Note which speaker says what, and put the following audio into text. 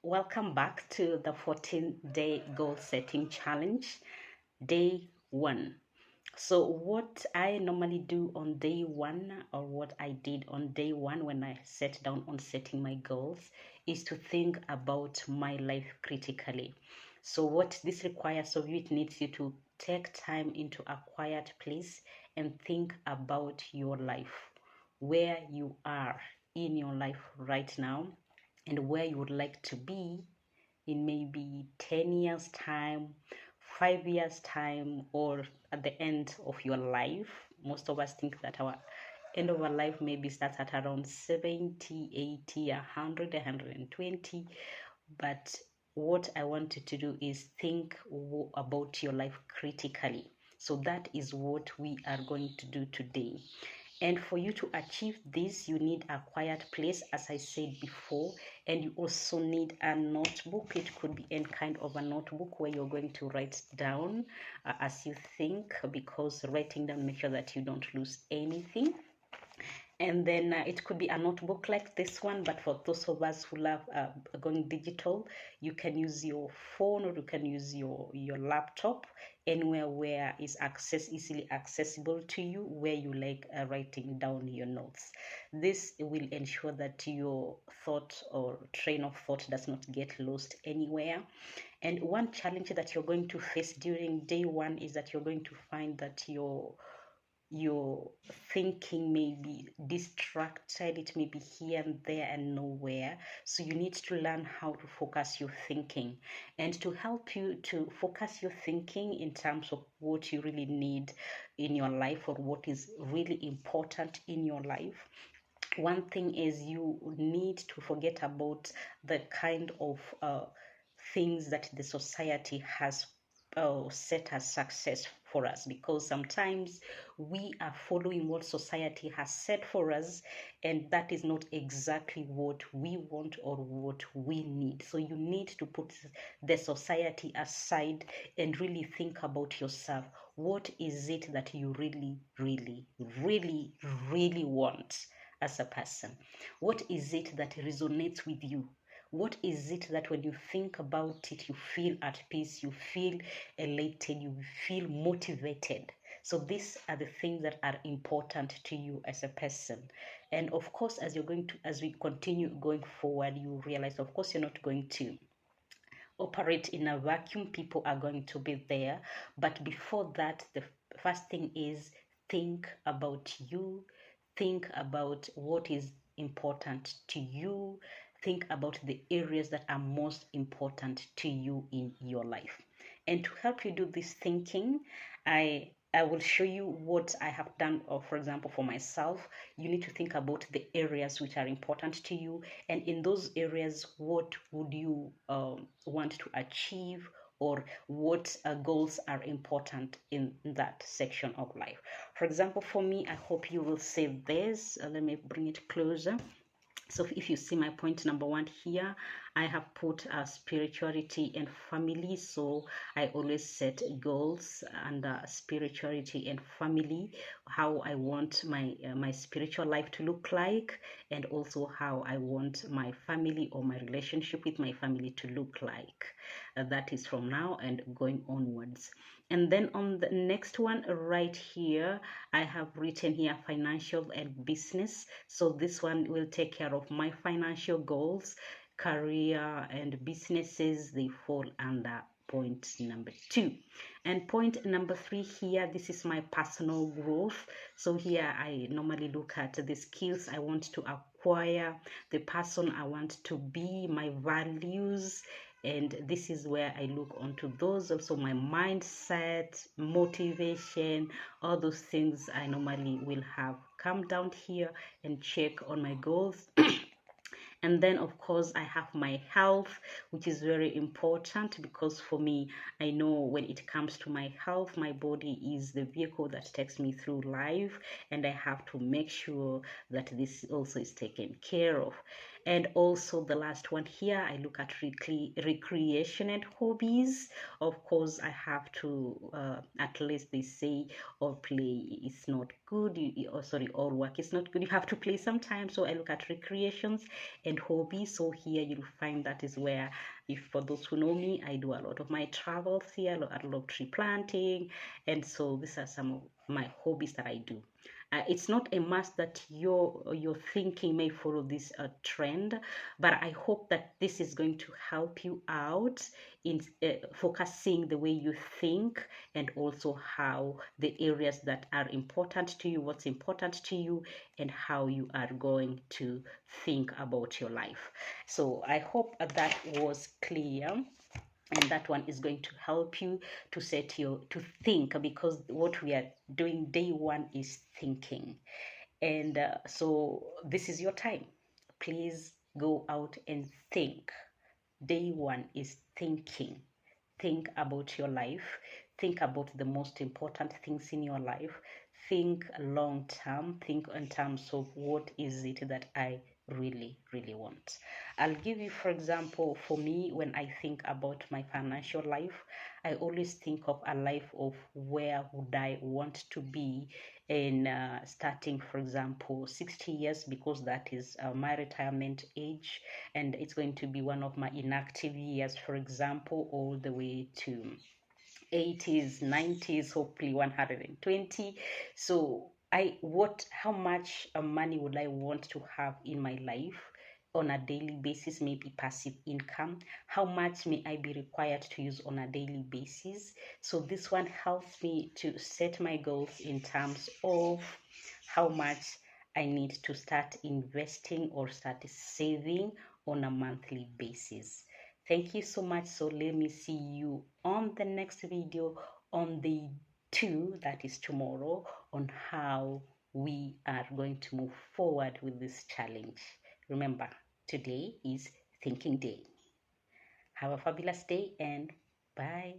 Speaker 1: Welcome back to the 14-day goal setting challenge, day one. So, what I normally do on day one, or what I did on day one when I sat down on setting my goals, is to think about my life critically. So, what this requires of you, it needs you to take time into a quiet place and think about your life, where you are in your life right now, and where you would like to be in maybe 10 years' time, 5 years' time, or at the end of your life. Most of us think that our end of our life maybe starts at around 70, 80, 100, 120. But what I want you to do is think about your life critically. So that is what we are going to do today. And for you to achieve this, you need a quiet place, as I said before, and you also need a notebook. It could be any kind of a notebook where you're going to write down as you think, because writing down, make sure that you don't lose anything. And then it could be a notebook like this one, but for those of us who love going digital, you can use your phone, or you can use your laptop, anywhere where is easily accessible to you, where you like writing down your notes. This will ensure that your thought or train of thought does not get lost anywhere. And one challenge that you're going to face during day one is that you're going to find that your thinking may be distracted. It may be here and there and nowhere. So you need to learn how to focus your thinking. And to help you to focus your thinking in terms of what you really need in your life, or what is really important in your life, one thing is you need to forget about the kind of things that the society has set as success for us, because sometimes we are following what society has set for us, and that is not exactly what we want or what we need. So you need to put the society aside and really think about yourself. What is it that you really, really, really, really want as a person? What is it that resonates with you? What is it that when you think about it, you feel at peace, you feel elated, you feel motivated? So these are the things that are important to you as a person. And of course, as we continue going forward, you realize, of course, you're not going to operate in a vacuum. People are going to be there. But before that, the first thing is think about you, think about what is important to you, think about the areas that are most important to you in your life. And to help you do this thinking, I will show you what I have done. Or for example, for myself, you need to think about the areas which are important to you, and in those areas, what would you want to achieve, or what goals are important in that section of life. For example, for me, I hope you will save this. Let me bring it closer. So if you see my point number one here, I have put spirituality and family. So I always set goals under spirituality and family, how I want my spiritual life to look like, and also how I want my family or my relationship with my family to look like. That is from now and going onwards. And then on the next one right here, I have written here financial and business. So this one will take care of my financial goals. Career and businesses, they fall under point number two. And point number three here, this is my personal growth. So here I normally look at the skills I want to acquire, the person I want to be, my values, and this is where I look onto those. Also my mindset, motivation, all those things I normally will have come down here and check on my goals. And then of course I have my health, which is very important, because for me, I know when it comes to my health, my body is the vehicle that takes me through life, and I have to make sure that this also is taken care of. And also the last one here, I look at recreation and hobbies. Of course, I have to, at least they say, or play is not good, or sorry, or work is not good. You have to play sometimes. So I look at recreations and hobbies. So here you'll find that is where, if for those who know me, I do a lot of my travels here. I love tree planting. And so these are some of my hobbies that I do. It's not a must that your thinking may follow this trend, but I hope that this is going to help you out in focusing the way you think, and also how the areas that are important to you, what's important to you, and how you are going to think about your life. So I hope that was clear, and that one is going to help you to set your to think, because what we are doing day one is thinking. And so this is your time. Please go out and think. Day one is thinking. Think about your life. Think about the most important things in your life. Think long term. Think in terms of what is it that I really, really want. I'll give you, for example, for me, when I think about my financial life, I always think of a life of where would I want to be in, starting, for example, 60 years, because that is my retirement age, and it's going to be one of my inactive years, for example, all the way to 80s, 90s, hopefully 120. So how much money would I want to have in my life on a daily basis? Maybe passive income. How much may I be required to use on a daily basis? So this one helps me to set my goals in terms of how much I need to start investing or start saving on a monthly basis. Thank you so much. So let me see you on the next video on the 2, that is tomorrow, on how we are going to move forward with this challenge. Remember, today is thinking day. Have a fabulous day, and bye.